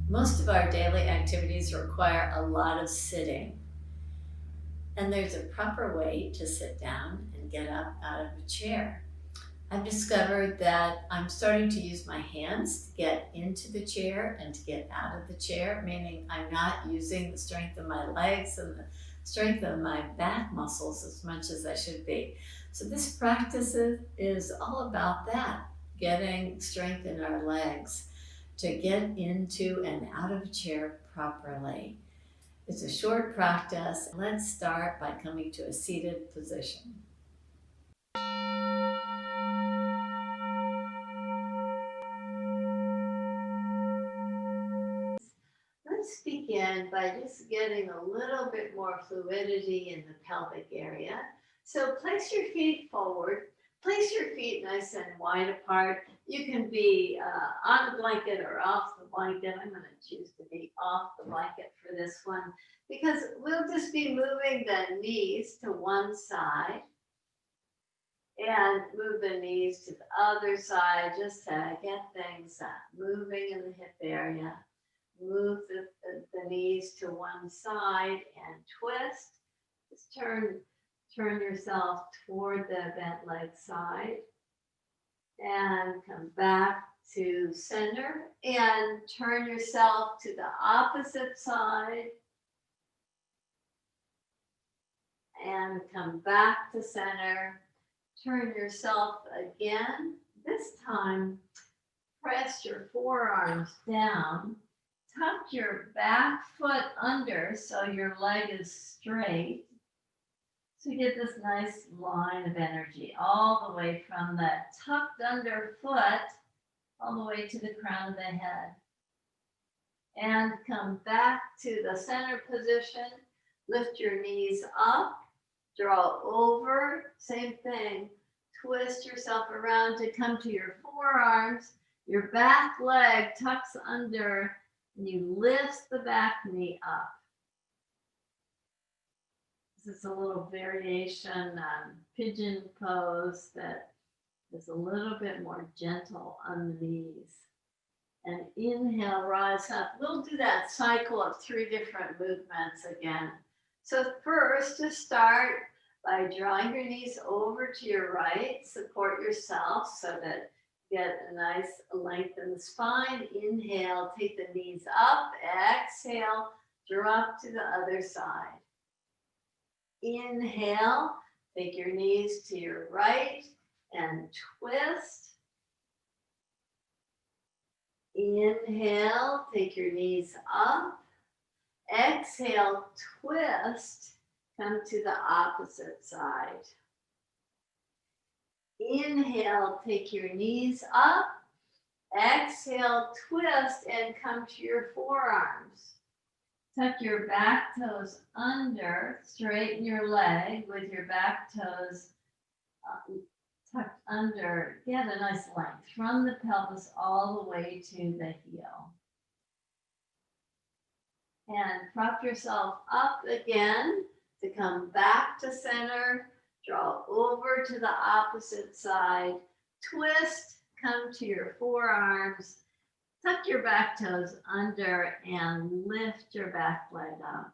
Most of our daily activities require a lot of sitting, and there's a proper way to sit down and get up out of a chair. I've discovered that I'm starting to use my hands to get into the chair and to get out of the chair, meaning I'm not using the strength of my legs and the strength of my back muscles as much as I should be. So, this practice is all about that, getting strength in our legs to get into and out of a chair properly. It's a short practice. Let's start by coming to a seated position. Let's begin by just getting a little bit more fluidity in the pelvic area. So place your feet forward. Place your feet nice and wide apart. You can be on the blanket or off the blanket. I'm going to choose to be off the blanket for this one because we'll just be moving the knees to one side and move the knees to the other side just to get things moving in the hip area. Move the knees to one side and twist. Just turn yourself toward the bent leg side and come back to center and turn yourself to the opposite side and come back to center. Turn yourself again. This time, press your forearms down. Tuck your back foot under so your leg is straight. So you get this nice line of energy all the way from that tucked under foot all the way to the crown of the head. And come back to the center position. Lift your knees up. Draw over. Same thing. Twist yourself around to come to your forearms. Your back leg tucks under. And you lift the back knee up. This is a little variation pigeon pose that is a little bit more gentle on the knees. And inhale, rise up. We'll do that cycle of 3 different movements again. So first, to start by drawing your knees over to your right, support yourself so that get a nice length in the spine. Inhale, take the knees up. Exhale, drop to the other side. Inhale, take your knees to your right and twist. Inhale, take your knees up. Exhale, twist. Come to the opposite side. Inhale, take your knees up. Exhale, twist and come to your forearms. Tuck your back toes under, straighten your leg with your back toes tucked under. Get a nice length from the pelvis all the way to the heel. And prop yourself up again to come back to center. Draw over to the opposite side. Twist, come to your forearms. Tuck your back toes under and lift your back leg up.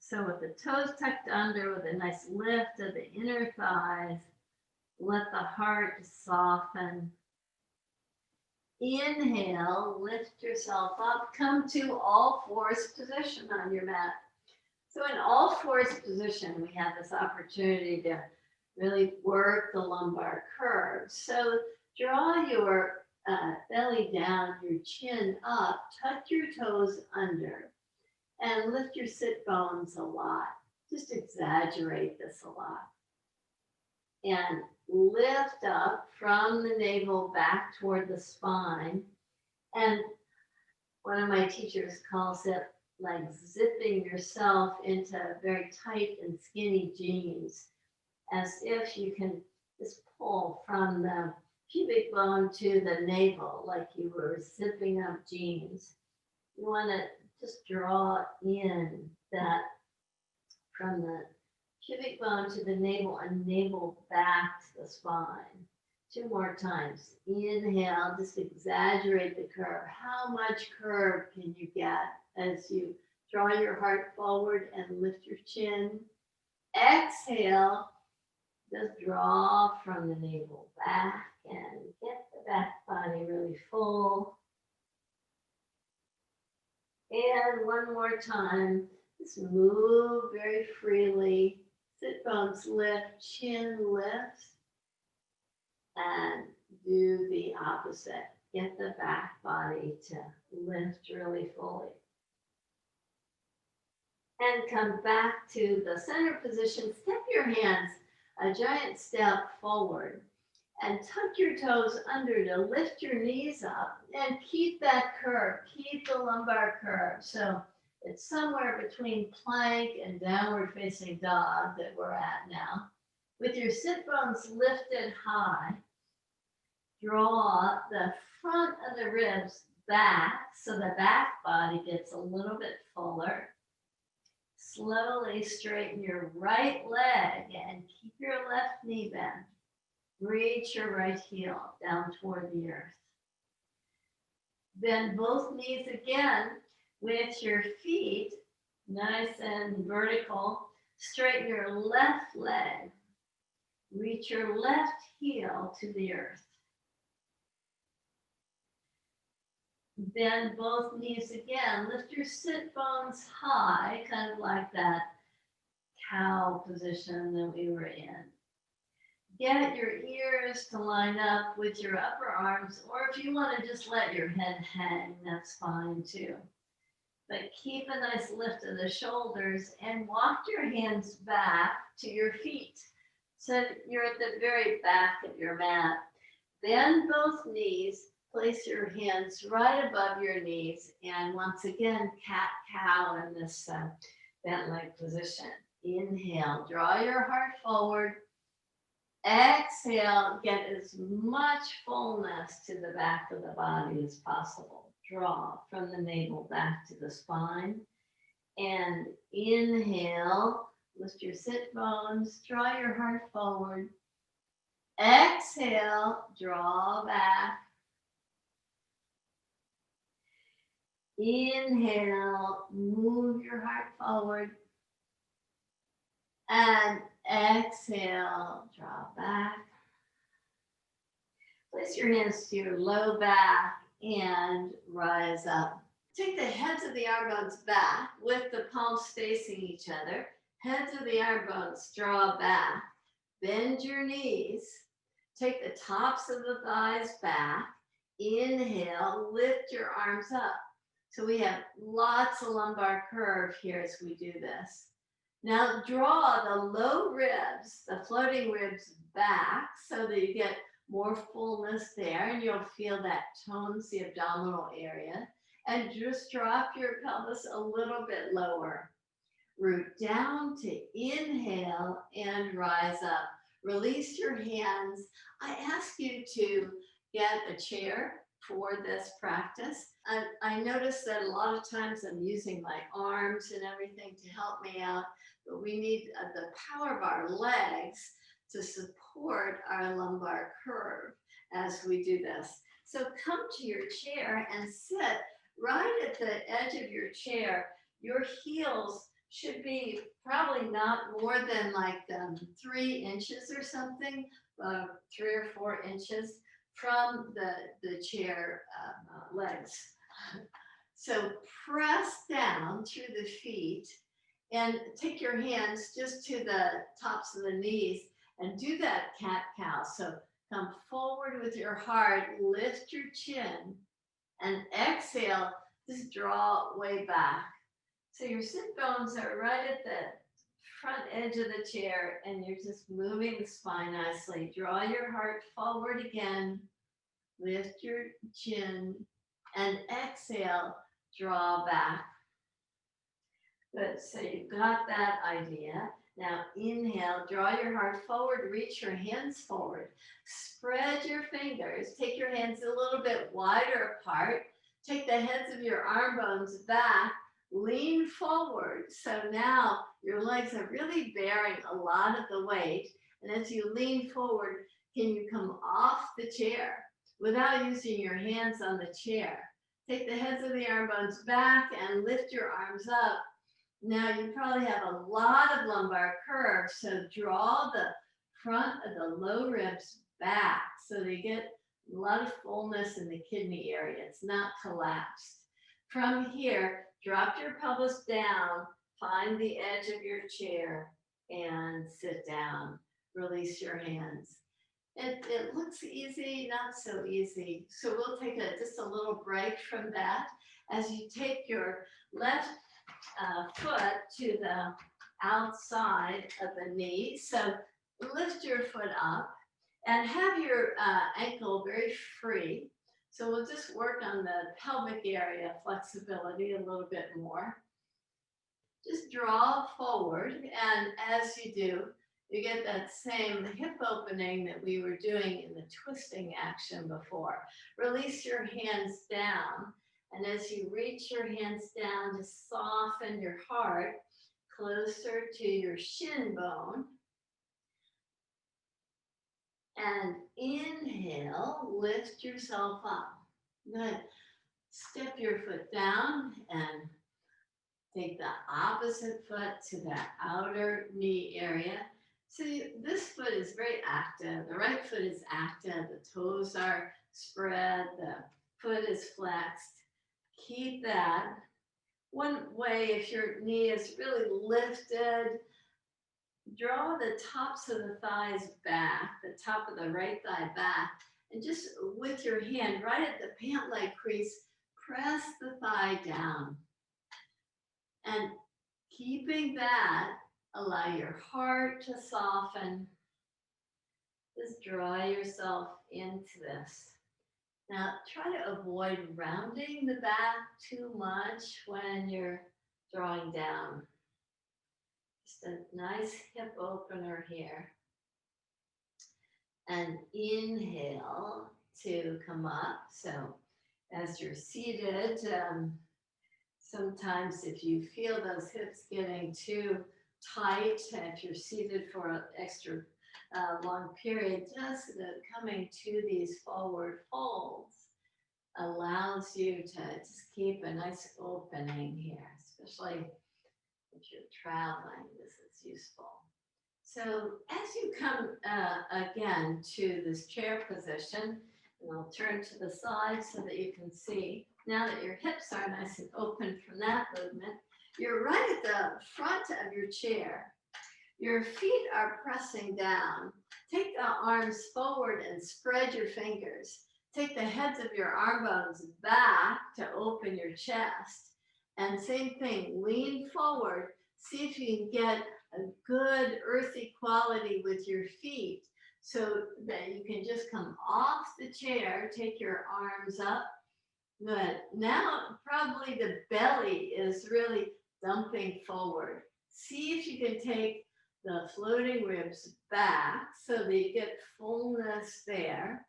So with the toes tucked under, with a nice lift of the inner thighs, let the heart soften. Inhale, lift yourself up. Come to all fours position on your mat. So in all fours position, we have this opportunity to really work the lumbar curve. So draw your belly down, your chin up, tuck your toes under, and lift your sit bones a lot. Just exaggerate this a lot. And lift up from the navel back toward the spine. And one of my teachers calls it like zipping yourself into very tight and skinny jeans, as if you can just pull from the pubic bone to the navel like you were zipping up jeans. You want to just draw in that from the pubic bone to the navel and navel back to the spine. 2 more times. Inhale, just exaggerate the curve. How much curve can you get as you draw your heart forward and lift your chin? Exhale, just draw from the navel back and get the back body really full. And one more time, just move very freely. Sit bones lift, chin lifts, and do the opposite. Get the back body to lift really fully. And come back to the center position. Step your hands a giant step forward and tuck your toes under to lift your knees up and keep that curve, keep the lumbar curve. So it's somewhere between plank and downward facing dog that we're at now. With your sit bones lifted high, draw the front of the ribs back so the back body gets a little bit fuller. Slowly straighten your right leg and keep your left knee bent. Reach your right heel down toward the earth. Bend both knees again with your feet nice and vertical. Straighten your left leg. Reach your left heel to the earth. Bend both knees again. Lift your sit bones high, kind of like that cow position that we were in. Get your ears to line up with your upper arms, or if you want to just let your head hang, that's fine too. But keep a nice lift of the shoulders and walk your hands back to your feet. So you're at the very back of your mat. Bend both knees. Place your hands right above your knees, and once again, cat-cow in this bent leg position. Inhale, draw your heart forward. Exhale, get as much fullness to the back of the body as possible. Draw from the navel back to the spine. And inhale, lift your sit bones, draw your heart forward. Exhale, draw back. Inhale, move your heart forward. And exhale, draw back. Place your hands to your low back and rise up. Take the heads of the arm bones back with the palms facing each other. Heads of the arm bones draw back. Bend your knees. Take the tops of the thighs back. Inhale, lift your arms up. So we have lots of lumbar curve here as we do this. Now draw the low ribs, the floating ribs back so that you get more fullness there, and you'll feel that tones the abdominal area. And just drop your pelvis a little bit lower. Root down to inhale and rise up. Release your hands. I ask you to get a chair for this practice. I notice that a lot of times I'm using my arms and everything to help me out, but we need the power of our legs to support our lumbar curve as we do this. So come to your chair and sit right at the edge of your chair. Your heels should be probably not more than like 3 inches or something, 3 or 4 inches from the chair legs. So press down through the feet and take your hands just to the tops of the knees and do that cat-cow. So come forward with your heart, lift your chin, and exhale, just draw way back. So your sit bones are right at the front edge of the chair, and you're just moving the spine nicely. Draw your heart forward again, lift your chin, and exhale, draw back. Good, so you've got that idea. Now inhale, draw your heart forward, reach your hands forward. Spread your fingers, take your hands a little bit wider apart. Take the heads of your arm bones back, lean forward. So now your legs are really bearing a lot of the weight. And as you lean forward, can you come off the chair without using your hands on the chair? Take the heads of the arm bones back and lift your arms up. Now you probably have a lot of lumbar curve, so draw the front of the low ribs back so they get a lot of fullness in the kidney area. It's not collapsed. From here, drop your pelvis down, find the edge of your chair and sit down. Release your hands. It looks easy, not so easy. So we'll take just a little break from that as you take your left foot to the outside of the knee. So lift your foot up and have your ankle very free. So we'll just work on the pelvic area flexibility a little bit more. Just draw forward, and as you do, you get that same hip opening that we were doing in the twisting action before. Release your hands down, and as you reach your hands down, just soften your heart closer to your shin bone. And inhale, lift yourself up. Good. Step your foot down and take the opposite foot to the outer knee area. So this foot is very active. The right foot is active. The toes are spread. The foot is flexed. Keep that. One way, if your knee is really lifted, draw the tops of the thighs back, the top of the right thigh back, and just with your hand right at the pant leg crease, press the thigh down. And keeping that, allow your heart to soften. Just draw yourself into this. Now, try to avoid rounding the back too much when you're drawing down. Just a nice hip opener here. And inhale to come up. So as you're seated, sometimes if you feel those hips getting too tight, if you're seated for an extra long period, just coming to these forward folds allows you to just keep a nice opening here, especially if you're traveling, this is useful. So as you come again to this chair position, and I'll turn to the side so that you can see, now that your hips are nice and open from that movement, you're right at the front of your chair. Your feet are pressing down. Take the arms forward and spread your fingers. Take the heads of your arm bones back to open your chest. And same thing, lean forward. See if you can get a good earthy quality with your feet so that you can just come off the chair, take your arms up. Good. Now, probably the belly is really dumping forward. See if you can take the floating ribs back so that you get fullness there.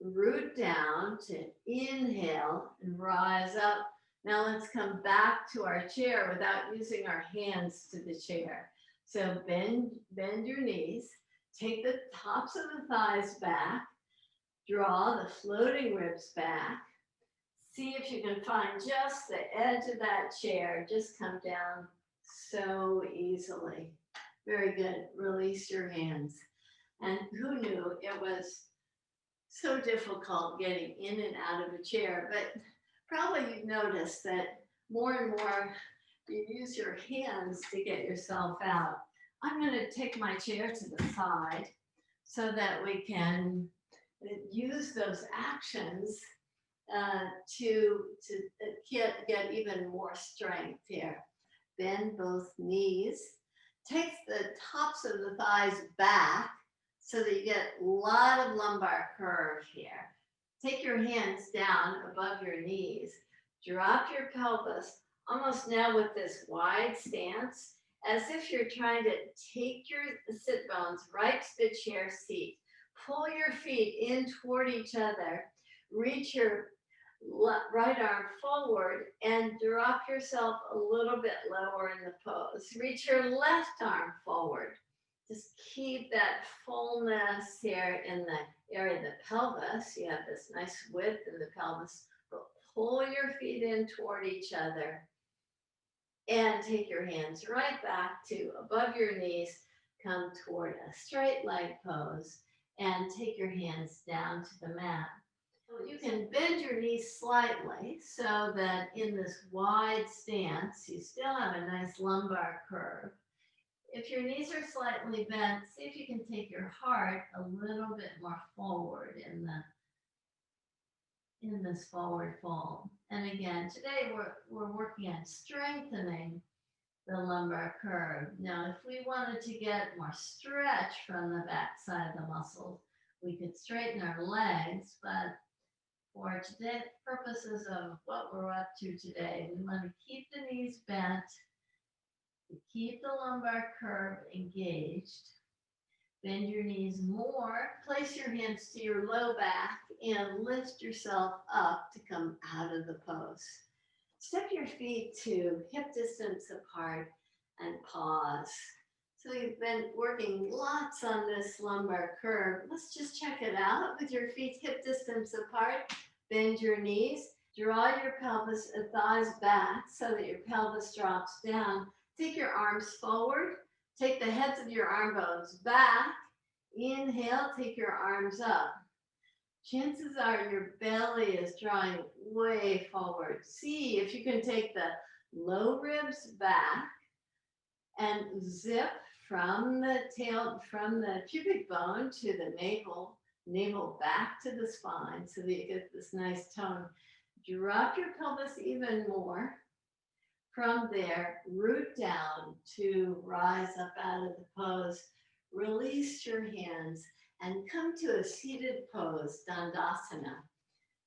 Root down to inhale and rise up. Now let's come back to our chair without using our hands to the chair. So bend your knees, take the tops of the thighs back, draw the floating ribs back. See if you can find just the edge of that chair. Just come down so easily. Very good. Release your hands. And who knew it was so difficult getting in and out of a chair, but probably you've noticed that more and more you use your hands to get yourself out. I'm going to take my chair to the side so that we can use those actions to get even more strength here. Bend both knees. Take the tops of the thighs back so that you get a lot of lumbar curve here. Take your hands down above your knees. Drop your pelvis almost now with this wide stance, as if you're trying to take your sit bones right to the chair seat. Pull your feet in toward each other. Reach your right arm forward and drop yourself a little bit lower in the pose. Reach your left arm forward. Just keep that fullness here in the area of the pelvis. You have this nice width in the pelvis. But pull your feet in toward each other and take your hands right back to above your knees. Come toward a straight leg pose and take your hands down to the mat. You can bend your knees slightly so that in this wide stance, you still have a nice lumbar curve. If your knees are slightly bent, see if you can take your heart a little bit more forward in this forward fold. And again, today we're working on strengthening the lumbar curve. Now, if we wanted to get more stretch from the back side of the muscles, we could straighten our legs, but for today purposes of what we're up to today, we want to keep the knees bent, keep the lumbar curve engaged. Bend your knees more, place your hands to your low back, and lift yourself up to come out of the pose. Step your feet to hip distance apart and pause. So you've been working lots on this lumbar curve. Let's just check it out with your feet hip distance apart. Bend your knees, draw your pelvis and thighs back so that your pelvis drops down. Take your arms forward. Take the heads of your arm bones back. Inhale, take your arms up. Chances are your belly is drawing way forward. See if you can take the low ribs back and zip from the tail, from the pubic bone to the navel back to the spine so that you get this nice tone. Drop your pelvis even more. From there, root down to rise up out of the pose. Release your hands and come to a seated pose, Dandasana.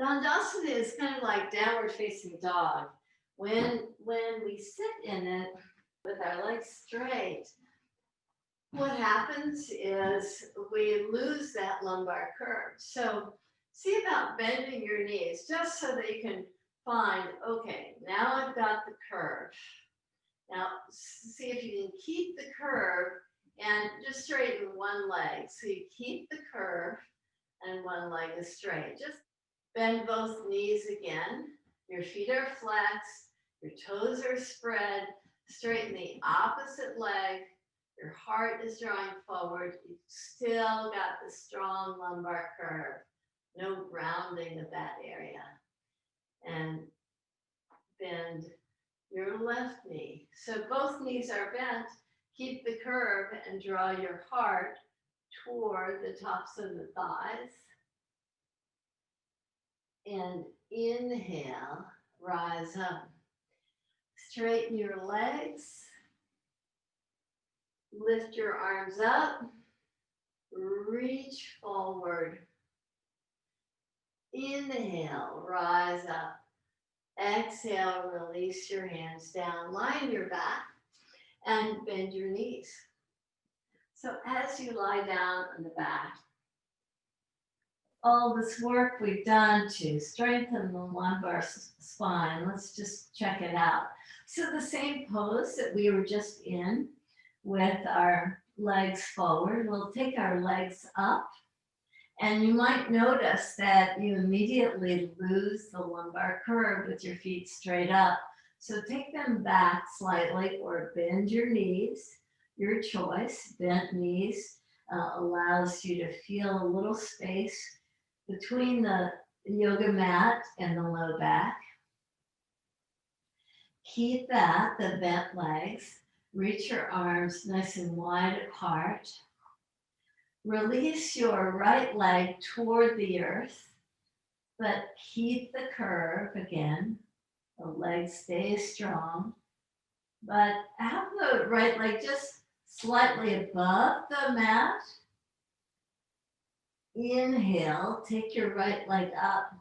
Dandasana is kind of like downward facing dog. When we sit in it with our legs straight, what happens is we lose that lumbar curve. So see about bending your knees just so that you can find, okay, now I've got the curve. Now see if you can keep the curve and just straighten one leg. So you keep the curve and one leg is straight. Just bend both knees again. Your feet are flexed, your toes are spread. Straighten the opposite leg. Your heart is drawing forward. You've still got the strong lumbar curve. No rounding of that area. And bend your left knee. So both knees are bent. Keep the curve and draw your heart toward the tops of the thighs. And inhale, rise up. Straighten your legs. Lift your arms up. Reach forward. Inhale, rise up. Exhale, release your hands down. Lie on your back and bend your knees. So as you lie down on the back, all this work we've done to strengthen the lumbar spine, let's just check it out. So the same pose that we were just in with our legs forward, we'll take our legs up. And you might notice that you immediately lose the lumbar curve with your feet straight up. So take them back slightly or bend your knees, your choice. Bent knees allows you to feel a little space between the yoga mat and the low back. Keep that, the bent legs. Reach your arms nice and wide apart. Release your right leg toward the earth, but keep the curve again. The leg stays strong, but have the right leg just slightly above the mat. Inhale, take your right leg up.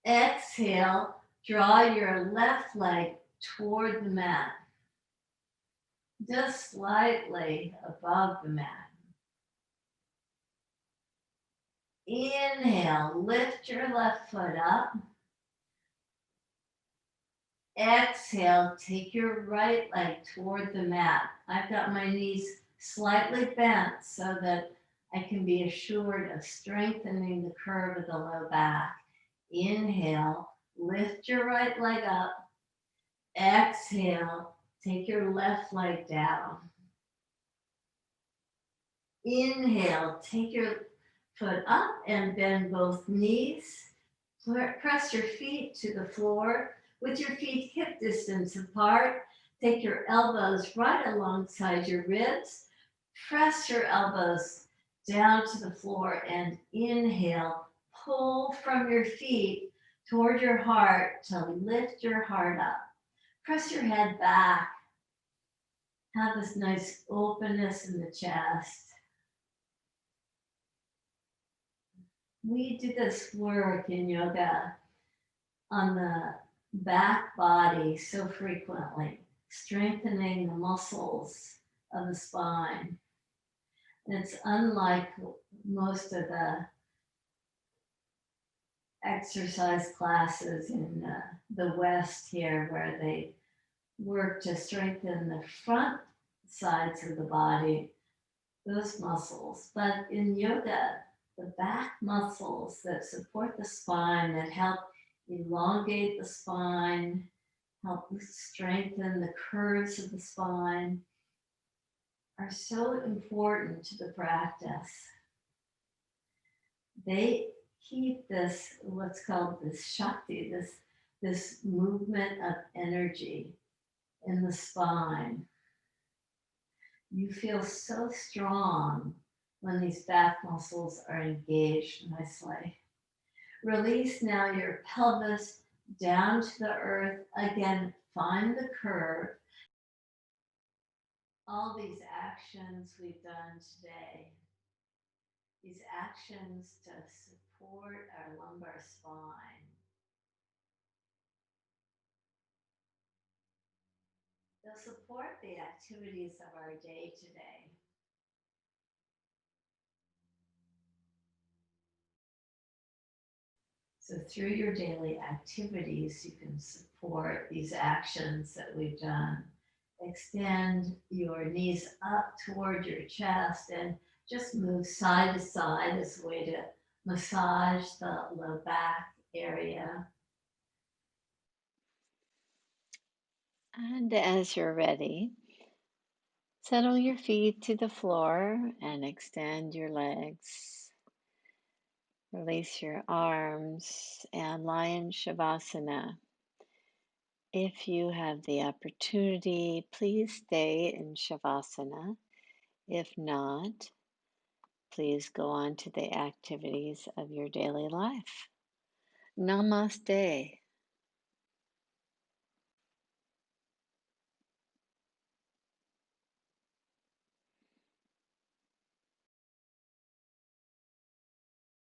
Exhale, draw your left leg toward the mat, just slightly above the mat. Inhale, lift your left foot up. Exhale, take your right leg toward the mat. I've got my knees slightly bent so that I can be assured of strengthening the curve of the low back. Inhale, lift your right leg up. Exhale, take your left leg down. Inhale, take your foot up and bend both knees. Press your feet to the floor with your feet hip distance apart. Take your elbows right alongside your ribs. Press your elbows down to the floor and inhale. Pull from your feet toward your heart to lift your heart up. Press your head back. Have this nice openness in the chest. We do this work in yoga on the back body so frequently, strengthening the muscles of the spine. It's unlike most of the exercise classes in the West here, where they work to strengthen the front sides of the body, those muscles. But in yoga, the back muscles that support the spine, that help elongate the spine, help strengthen the curves of the spine, are so important to the practice. They keep this, what's called this Shakti, this movement of energy in the spine. You feel so strong when these back muscles are engaged nicely. Release now your pelvis down to the earth. Again, find the curve. All these actions we've done today, these actions to support our lumbar spine, they'll support the activities of our day today. So through your daily activities, you can support these actions that we've done. Extend your knees up toward your chest and just move side to side as a way to massage the low back area. And as you're ready, settle your feet to the floor and extend your legs. Release your arms and lie in Shavasana. If you have the opportunity, please stay in Shavasana. If not, please go on to the activities of your daily life. Namaste.